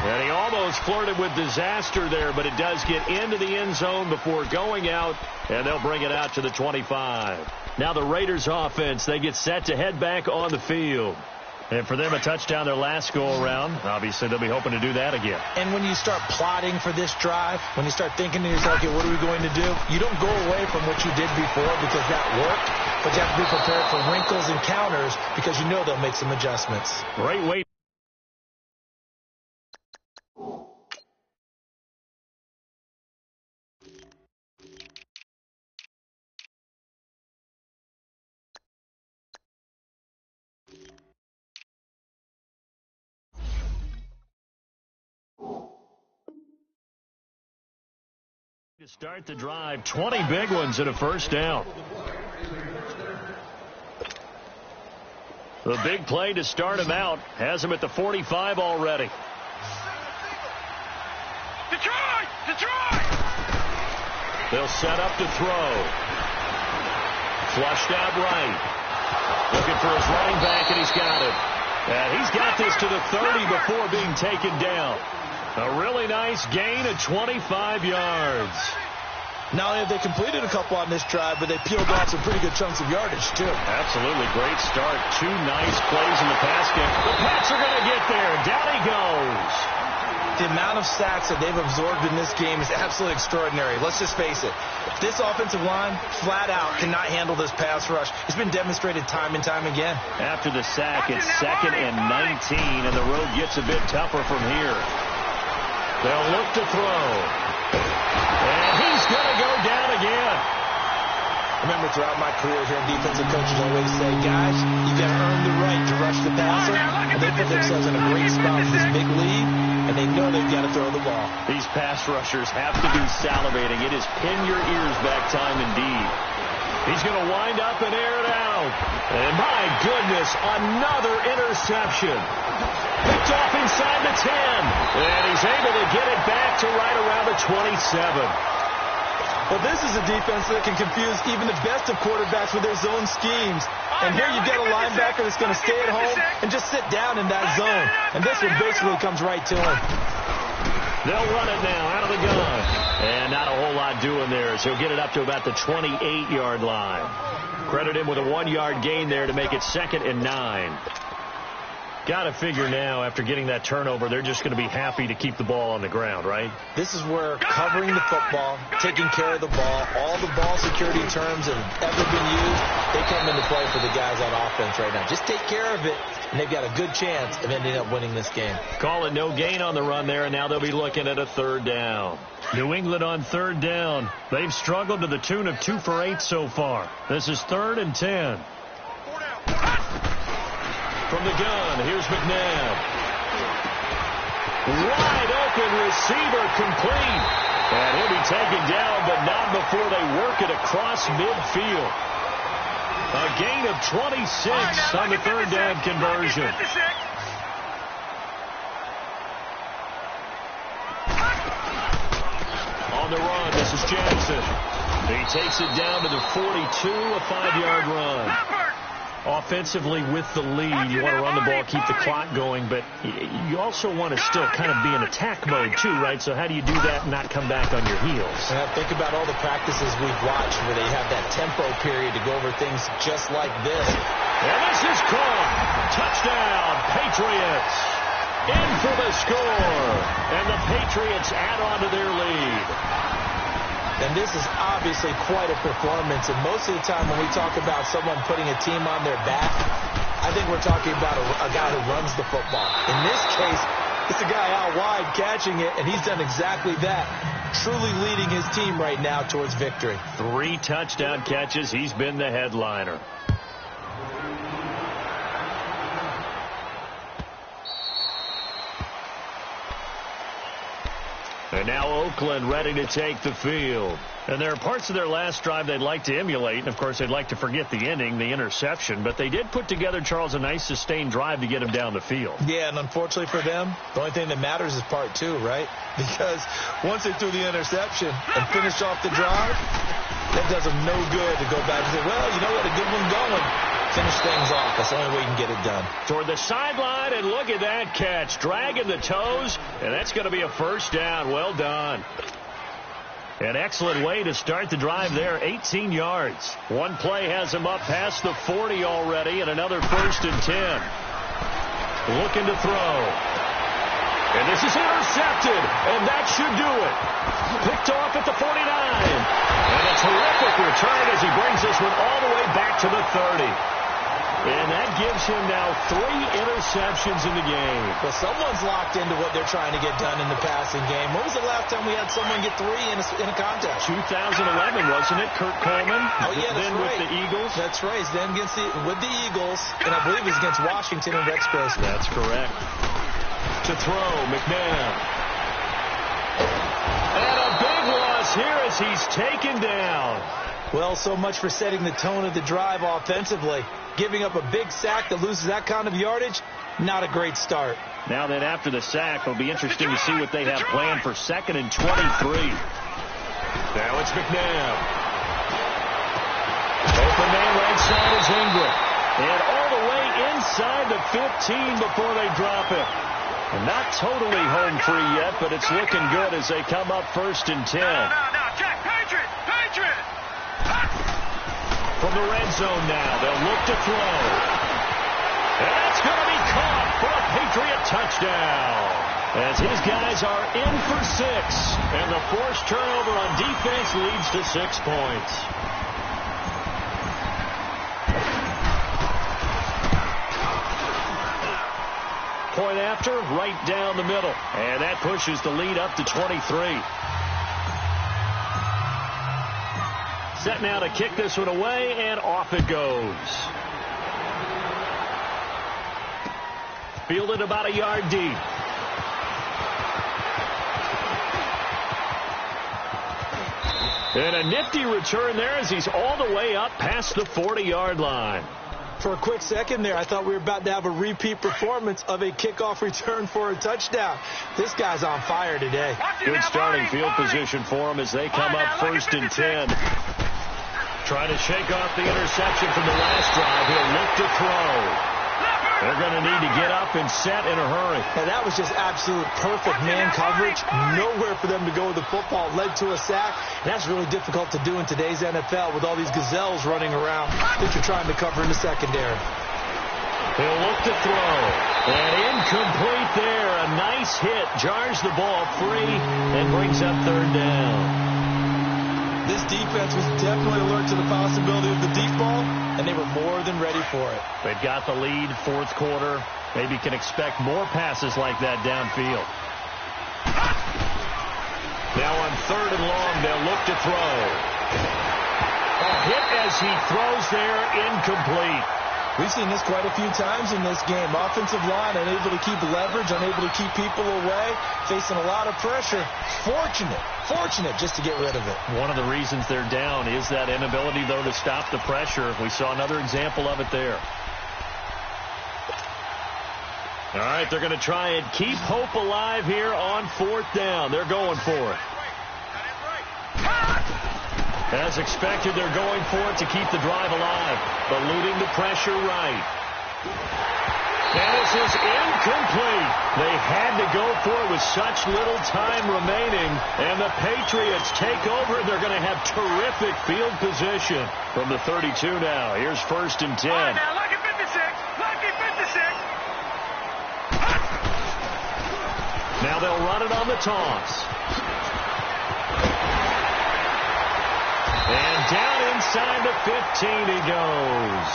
And he almost flirted with disaster there, but it does get into the end zone before going out, and they'll bring it out to the 25. Now the Raiders offense, they get set to head back on the field. And for them, a touchdown their last go-around. Obviously, they'll be hoping to do that again. And when you start plotting for this drive, when you start thinking to yourself, okay, what are we going to do? You don't go away from what you did before because that worked, but you have to be prepared for wrinkles and counters because you know they'll make some adjustments. Great way. To start the drive, 20 big ones and a first down. The big play to start him out has him at the 45 already. Detroit! Detroit! They'll set up to throw. Flushed out right. Looking for his running back, and he's got it. And he's got this to the 30 before being taken down. A really nice gain of 25 yards. Not only have they completed a couple on this drive, but they peeled off some pretty good chunks of yardage, too. Absolutely. Great start. 2 nice plays in the pass game. The Pats are going to get there. Down he goes. The amount of sacks that they've absorbed in this game is absolutely extraordinary. Let's just face it. This offensive line, flat out, cannot handle this pass rush. It's been demonstrated time and time again. After the sack, it's 2nd and 19, and the road gets a bit tougher from here. They'll look to throw. And he's going to go down again. I remember throughout my career here, defensive coaches always say, guys, you've got to earn the right to rush the passer. And they put themselves in a great spot for this big lead. And and they know they've got to throw the ball. These pass rushers have to be salivating. It is pin your ears back time indeed. He's going to wind up and air it out. And my goodness, another interception. Picked off inside the 10. And he's able to get it back to right around the 27. Well, this is a defense that can confuse even the best of quarterbacks with their zone schemes. And here you get a linebacker that's going to stay at home and just sit down in that zone. And this one basically comes right to him. They'll run it now out of the gun. And not a whole lot doing there, so he'll get it up to about the 28-yard line. Credit him with a 1-yard gain there to make it 2nd and 9. Got to figure now, after getting that turnover, they're just going to be happy to keep the ball on the ground, right? This is where covering the football, taking care of the ball, all the ball security terms that have ever been used, they come into play for the guys on offense right now. Just take care of it, and they've got a good chance of ending up winning this game. Call it no gain on the run there, and now they'll be looking at a 3rd down. New England on 3rd down. They've struggled to the tune of 2 for 8 so far. This is 3rd and 10. From the gun, here's McNabb. Wide open receiver complete. And he'll be taken down, but not before they work it across midfield. A gain of 26 on the 3rd down conversion. On the run, this is Jackson. He takes it down to the 42, a 5-yard run. Offensively with the lead, you want to run the ball, keep the clock going, but you also want to still kind of be in attack mode too, right? So how do you do that and not come back on your heels? Think about all the practices we've watched where they have that tempo period to go over things just like this. And this is caught. Touchdown, Patriots. In for the score. And the Patriots add on to their lead. And this is obviously quite a performance. And most of the time when we talk about someone putting a team on their back, I think we're talking about a guy who runs the football. In this case, it's a guy out wide catching it, and he's done exactly that, truly leading his team right now towards victory. 3 touchdown catches. He's been the headliner. And now Oakland ready to take the field. And there are parts of their last drive they'd like to emulate. And, of course, they'd like to forget the ending, the interception. But they did put together, Charles, a nice sustained drive to get him down the field. Yeah, and unfortunately for them, the only thing that matters is part 2, right? Because once they threw the interception and finished off the drive, that does them no good to go back and say, well, you know what, a good one going. Finish things off. That's the only way you can get it done. Toward the sideline, and look at that catch. Dragging the toes, and that's going to be a 1st down. Well done. An excellent way to start the drive there, 18 yards. One play has him up past the 40 already, and another 1st and 10. Looking to throw. And this is intercepted, and that should do it. Picked off at the 49. And a terrific return as he brings this one all the way back to the 30. And that gives him now 3 interceptions in the game. Well, someone's locked into what they're trying to get done in the passing game. When was the last time we had someone get 3 in a contest? 2011, wasn't it? Kurt Coleman. Oh, yeah, that's then right. With the Eagles. That's right. Then with the Eagles, and I believe it was against Washington and Rex Grossman. That's correct. To throw, McNabb. And a big loss here as he's taken down. Well, so much for setting the tone of the drive offensively. Giving up a big sack that loses that kind of yardage, not a great start. Now then, after the sack, it'll be interesting to see what they have planned for 2nd and 23. Now it's McNabb. Open man right side is Ingram. And all the way inside the 15 before they drop it. And not totally home free yet, but it's looking good as they come up 1st and 10. No, Jack, Patriot! From the red zone now, they'll look to throw. And that's going to be caught for a Patriot touchdown. As his guys are in for 6. And the forced turnover on defense leads to 6 points. Point after, right down the middle. And that pushes the lead up to 23. Set now to kick this one away, and off it goes. Fielded about a yard deep. And a nifty return there as he's all the way up past the 40-yard line. For a quick second there, I thought we were about to have a repeat performance of a kickoff return for a touchdown. This guy's on fire today. Good starting field position for him as they come up 1st and 10. Trying to shake off the interception from the last drive. He'll look to throw. They're going to need to get up and set in a hurry. And that was just absolute perfect man coverage. Nowhere for them to go with the football. Led to a sack. And that's really difficult to do in today's NFL with all these gazelles running around that you're trying to cover in the secondary. He'll look to throw. And incomplete there. A nice hit. Jars the ball free and brings up 3rd down. This defense was definitely alert to the possibility of the deep ball, and they were more than ready for it. They've got the lead, 4th quarter. Maybe can expect more passes like that downfield. Now on 3rd and long, they'll look to throw. A hit as he throws there, incomplete. We've seen this quite a few times in this game. Offensive line unable to keep leverage, unable to keep people away, facing a lot of pressure. Fortunate just to get rid of it. One of the reasons they're down is that inability, though, to stop the pressure. We saw another example of it there. All right, they're going to try and keep hope alive here on 4th down. They're going for it. As expected, they're going for it to keep the drive alive. Eluding the pressure right. And this is incomplete. They had to go for it with such little time remaining. And the Patriots take over. They're going to have terrific field position from the 32 now. Here's 1st and 10. All right, now, lucky 56. Lucky 56. Now they'll run it on the toss. And down inside the 15 he goes.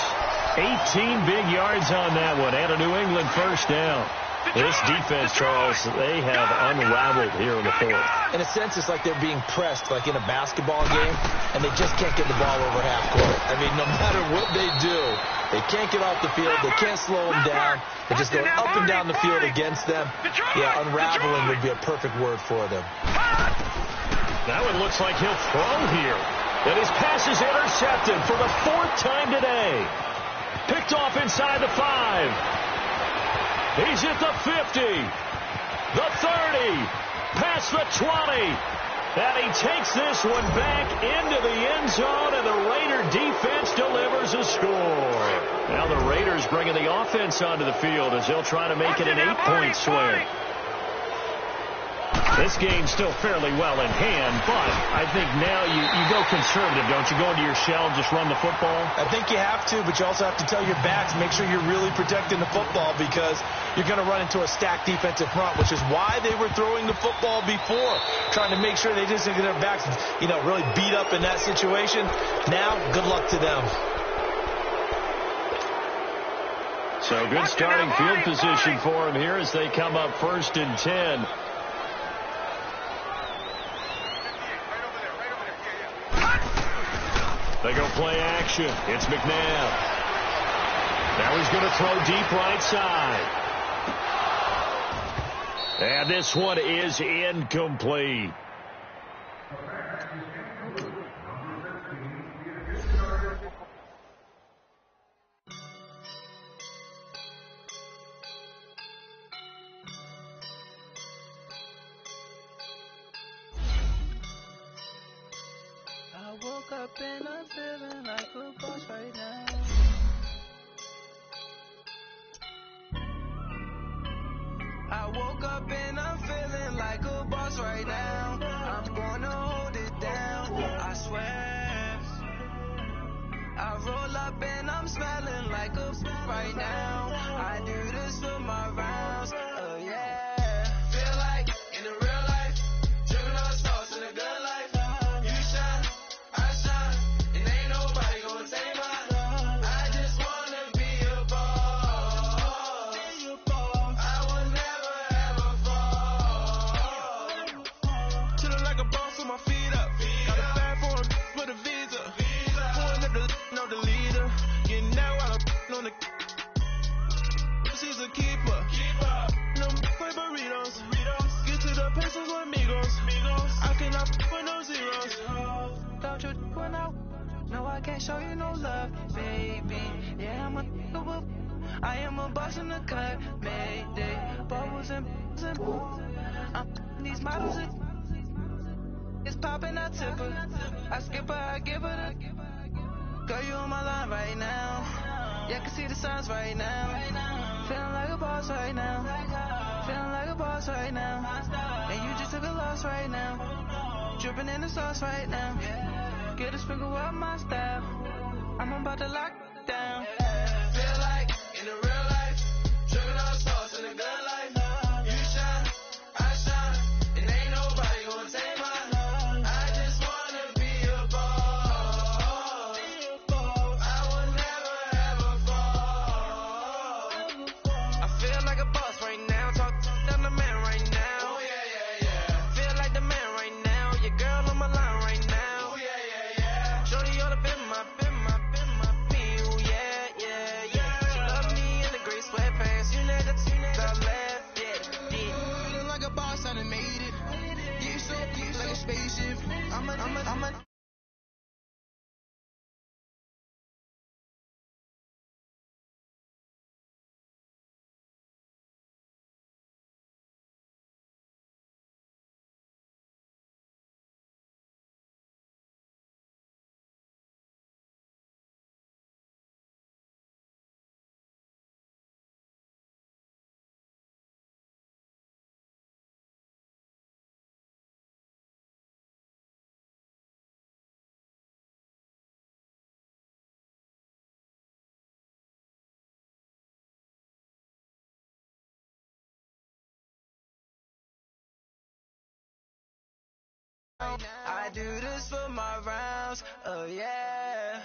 18 big yards on that one. And a New England 1st down. This defense, Charles, they have unraveled here in the 4th. In a sense, it's like they're being pressed, like in a basketball game, and they just can't get the ball over half court. I mean, no matter what they do, they can't get off the field. They can't slow them down. They're just going up and down the field against them. Yeah, unraveling would be a perfect word for them. That one looks like he'll throw here. And his pass is intercepted for the 4th time today. Picked off inside the 5. He's at the 50. The 30. Past the 20. And he takes this one back into the end zone, and the Raider defense delivers a score. Now the Raiders bringing the offense onto the field as they'll try to make it an 8-point swing. This game's still fairly well in hand, but I think now you go conservative, don't you? Go into your shell and just run the football? I think you have to, but you also have to tell your backs, make sure you're really protecting the football because you're going to run into a stacked defensive front, which is why they were throwing the football before, trying to make sure they didn't get their backs, really beat up in that situation. Now, good luck to them. So good starting field position for them here as they come up 1st and 10. They go play action. It's McNabb. Now he's going to throw deep right side. And this one is incomplete. I woke up and I'm feeling like a boss right now. I woke up and I'm feeling like a boss right now. I'm gonna hold it down, I swear. I roll up and I'm smelling like a right now. I do this for my rounds, oh yeah. Feel like in the real life, driven all stars in a good life. You shine, I shine, and ain't nobody gonna take mine. I just wanna be a boss. I will never ever fall. Chillin' like a boss with my feet up. Got a bag for with a visa. Pulling up the know the leader. Getting that while I'm on the. She's a keeper. I am a boss in the cut, Mayday, bubbles and I'm these models, it's popping, I tip her, I skip her, I give her the, girl, you on my line right now, yeah, I can see the signs right now, feeling like a boss right now, feeling like a boss right now, and you just took a loss right now, dripping in the sauce right now, get a sprinkle of my style, I'm about to lock down, feel like in the real life, dripping all sauce in the good life, you shine, I shine, and ain't nobody gonna take mine, I just wanna be a boss, I would never ever fall, I feel like a boss right now, talk down the man right now, oh yeah, yeah, yeah, feel like the man right now, your girl on my line right now, oh yeah, yeah, yeah, shorty all up in my feel, yeah, yeah, yeah, she love me in the gray sweatpants, you know that's top left, yeah, feeling like a boss, I done made it, get so like a spaceship, I'm a I do this for my rounds, oh yeah.